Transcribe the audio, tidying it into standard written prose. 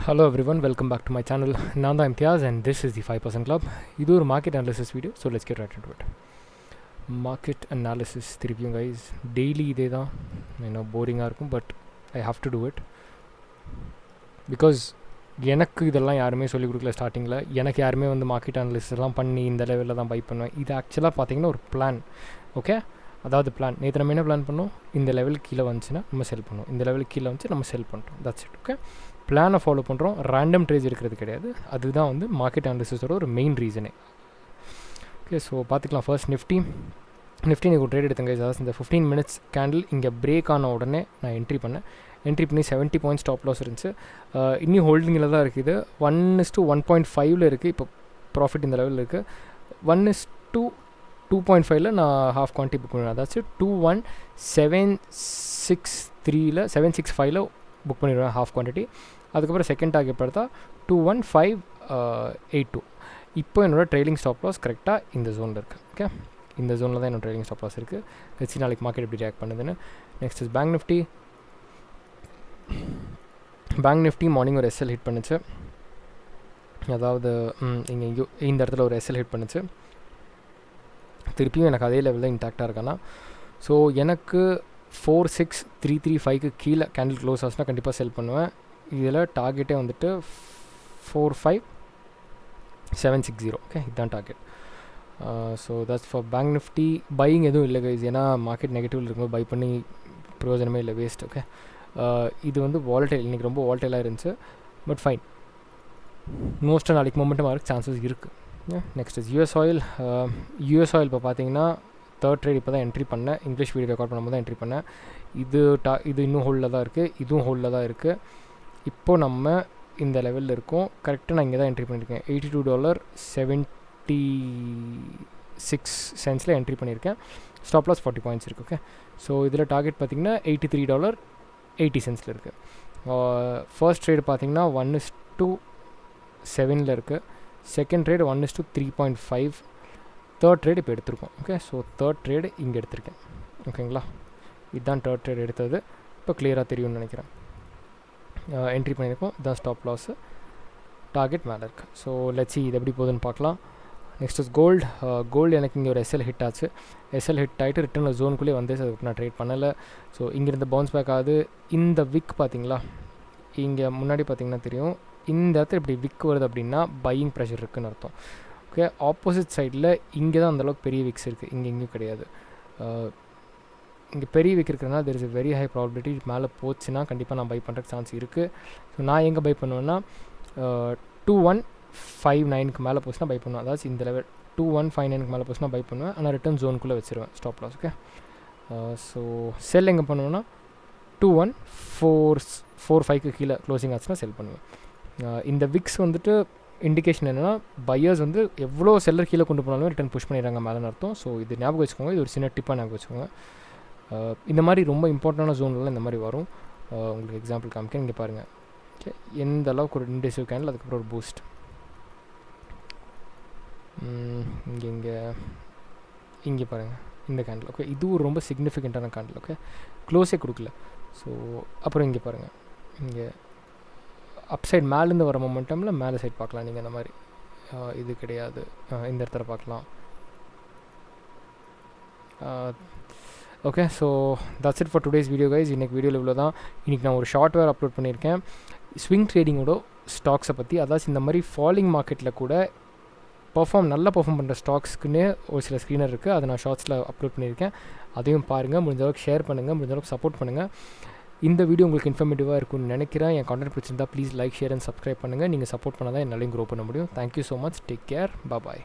Hello everyone, welcome back to my channel. Nanda Imtiaz and this is the 5% Club. This is a market analysis video, so let's get right into it. Market analysis, guys. Daily, boring, but I have to do it because எனக்கு இதெல்லாம் யாருமே சொல்லிக் கொடுக்கல ஸ்டார்டிங்கில். எனக்கு யாருமே வந்து market analysis எல்லாம் பண்ணி இந்த லெவலில் தான் பை பண்ணுவேன். இது ஆக்சுவலாக பார்த்தீங்கன்னா ஒரு பிளான். ஓகே, அதாவது பிளான். நேற்று நம்ம என்ன பிளான் பண்ணோம்? இந்த லெவலுக்கு கீழே வந்துச்சுன்னா நம்ம செல் பண்ணுவோம், இந்த லெவலுக்கு கீழே வந்துச்சு நம்ம செல் பண்ணுறோம். That's it. ஓகே, பிளானை ஃபாலோ பண்ணுறோம், ரேண்டம் ட்ரேட்ஸ் இருக்கிறது கிடையாது. அதுதான் வந்து மார்க்கெட் அனாலிசிஸோட ஒரு மெயின் ரீசனே. ஓகே, ஸோ பார்த்துக்கலாம். ஃபர்ஸ்ட் நிஃப்டி நீங்கள் ஒரு ட்ரேட் எடுத்தங்க. அதாவது இந்த 15 minutes கேண்டில் இங்கே பிரேக் ஆன உடனே நான் என்ட்ரி பண்ணி 70 points ஸ்டாப் லாஸ் இருந்துச்சு. இன்னும் ஹோல்டிங்கில் தான் இருக்குது. 1:1.5 இருக்குது. இப்போ ப்ராஃபிட் இந்த லெவலில் இருக்குது. 1:2.5 நான் ஹாஃப் குவான்டிட்டி புக் பண்ணுவேன். அதாச்சும் 765 புக் பண்ணிடுவேன் ஹாஃப் குவான்டிட்டி. அதுக்கப்புறம் செகண்ட் டார்கெட் பார்த்தா 21582. இப்போ என்னோடய ட்ரெயிலிங் ஸ்டாப் லாஸ் கரெக்டாக இந்த ஜோனில் இருக்குது. ஓகே, இந்த ஜோனில் தான் என்னோட ட்ரெயிலிங் ஸ்டாப் லாஸ் இருக்குது. வச்சு நாளைக்கு மார்க்கெட் எப்படி ரியாக்ட் பண்ணுதுன்னு. Next is bank Nifty morning ஒரு எஸ்எல் ஹிட் பண்ணுச்சு. அதாவது இங்கே இந்த இடத்துல ஒரு எஸ்எல் ஹிட் பண்ணுச்சு. திருப்பியும் எனக்கு அதே லெவலில் இன்டாக்டாக இருக்கானா. ஸோ எனக்கு 46335 கீழே கேண்டில் க்ளோஸ் ஆச்சுன்னா கண்டிப்பாக செல் பண்ணுவேன். இதில் டார்கெட்டே வந்துட்டு 45760. ஓகே, இதுதான் target. So that's for bank Nifty. Buying எதுவும் இல்லை கைஸ், ஏன்னா மார்க்கெட் நெகட்டிவில் இருக்கும்போது பை பண்ணி பிரயோஜனமே இல்லை, வேஸ்ட். ஓகே, இது வந்து வாலட்டைல், இன்றைக்கி ரொம்ப வாலட்டைலாக இருந்துச்சு. பட் ஃபைன், மோஸ்ட்டாக நாளைக்கு மொமெண்டம் ஆகிறதுக்கு சான்சஸ் இருக்குது. Next is US oil. இப்போ பார்த்தீங்கன்னா தேர்ட் ட்ரேட் இப்போ தான் என்ட்ரி பண்ணேன். இங்கிலீஷ் வீடியோ ரெக்கார்ட் பண்ணும்போது தான் என்ட்ரி பண்ணேன். இது இன்னும் ஹோல்டில் தான் இருக்குது, இதுவும் ஹோல்டில் தான் இருக்குது. இப்போது நம்ம இந்த லெவலில் இருக்கோம். கரெக்டாக நான் இங்கே தான் என்ட்ரி பண்ணியிருக்கேன். $82.76 என்ட்ரி பண்ணியிருக்கேன். ஸ்டாப் லாஸ் 40 points இருக்குது. ஓகே, ஸோ இதில் டார்கெட் பார்த்தீங்கன்னா $83.80 இருக்குது. ஃபர்ஸ்ட் ட்ரேட் பார்த்தீங்கன்னா 1:7 இருக்குது. Second trade 1:3.5. தேர்ட் ட்ரேட் இப்போ எடுத்திருக்கோம். ஓகே, ஸோ தேர்ட் ட்ரேடு இங்கே எடுத்திருக்கேன். ஓகேங்களா, இதுதான் தேர்ட் ட்ரேட் எடுத்தது. இப்போ கிளியராக தெரியும்னு நினைக்கிறேன். என்ட்ரி பண்ணியிருக்கோம். இதுதான் ஸ்டாப் லாஸு. டார்கெட் மேலே இருக்குது. ஸோ லெட்ஸி இது எப்படி போகுதுன்னு பார்க்கலாம். Next is gold. எனக்கு இங்கே ஒரு எஸ்எல் ஹிட் ஆச்சு. எஸ்எல் ஹிட் ஆகிட்டு ரிட்டர்ன் ஜோனுக்குள்ளே வந்து அதுக்கு நான் ட்ரேட் பண்ணலை. ஸோ இங்கேருந்து பவுன்ஸ் பேக் ஆகுது. இந்த விக் பார்த்தீங்களா, இங்கே முன்னாடி பார்த்தீங்கன்னா தெரியும். இந்த இடத்துல இப்படி விக் வருது அப்படின்னா பையிங் ப்ரெஷர் இருக்குதுன்னு அர்த்தம். ஓகே, ஆப்போசிட் சைடில் இங்கே தான் அந்தளவுக்கு பெரிய விக்ஸ் இருக்குது, எங்கேயும் கிடையாது. இங்கே பெரிய விக் இருக்கிறதுனால there is a very high probability மேலே போச்சுன்னா கண்டிப்பாக நான் பை பண்ணுறதுக்கு சான்ஸ் இருக்குது. ஸோ நான் எங்கே பை பண்ணுவேன்னா 2159 மேலே போச்சுன்னா பை பண்ணுவேன். அதாச்சும் இந்த லெவல் 2159 மேலே போச்சுன்னா பை பண்ணுவேன். ஆனால் ரிட்டர்ன் ஜோனுக்குள்ளே வச்சுருவேன் ஸ்டாப் லாஸ். ஓகே, ஸோ செல் எங்கே பண்ணுவேன்னா 2145 கீழே க்ளோசிங் ஆச்சுன்னா செல் பண்ணுவேன். இந்த விக்ஸ் வந்துட்டு இண்டிகேஷன் என்னென்னா பையர்ஸ் வந்து எவ்வளோ செல்லர் கீழே கொண்டு போனாலும் ரிட்டர்ன் புஷ் பண்ணிடுறாங்க மேலேன்னு அர்த்தம். ஸோ இது ஞாபகம் வச்சுக்கோங்க. இது ஒரு சின்ன டிப்பாக ஞாபகம் வச்சுக்கோங்க. இந்த மாதிரி ரொம்ப இம்பார்ட்டண்டான ஜோன்லாம் இந்த மாதிரி வரும். உங்களுக்கு எக்ஸாம்பிள் காமிக்க இங்கே பாருங்கள். ஓகே, எந்த அளவுக்கு ஒரு இன்டெசிவ் கேண்டில், அதுக்கப்புறம் ஒரு பூஸ்ட். இங்கே பாருங்கள் இந்த கேண்டில். ஓகே, இதுவும் ரொம்ப சிக்னிஃபிகண்ட்டான கேண்டில். ஓகே, க்ளோஸே கொடுக்கல. ஸோ அப்புறம் இங்கே பாருங்கள், இங்கே அப்சைட் மேலேருந்து வர மொமெண்டமில் மேலே சைட் பார்க்கலாம் நீங்கள். அந்த மாதிரி இது கிடையாது. இந்த இடத்துல பார்க்கலாம். Okay, so that's it for today's video guys. இன்றைக்கி வீடியோவில் இவ்வளோ தான். இன்றைக்கி நான் ஒரு ஷார்ட் வேர் அப்லோட் பண்ணியிருக்கேன் ஸ்விங் ட்ரேடிங்கோட ஸ்டாக்ஸை பற்றி. அதாச்சும் இந்த மாதிரி ஃபாலிங் மார்க்கெட்டில் கூட நல்லா பர்ஃபார்ம் பண்ணுற ஸ்டாக்ஸ்க்குன்னே ஒரு சில ஸ்க்ரீனர் இருக்குது. அதை நான் ஷார்ட்ஸில் அப்லோட் பண்ணியிருக்கேன். அதையும் பாருங்கள். முடிஞ்ச அளவுக்கு ஷேர் பண்ணுங்கள், முடிஞ்ச அளவுக்கு சப்போர்ட் பண்ணுங்கள். இந்த வீடியோ உங்களுக்கு இன்ஃபர்மேட்டிவாக இருக்கும்னு நினைக்கிறேன். என் கான்டென்ட் பிடிச்சிருந்தா please like, share and subscribe பண்ணுங்கள். நீங்கள் சப்போர்ட் பண்ணால் தான் என்னாலையும் க்ரோ பண்ண முடியும். Thank you so much. Take care. பாய்.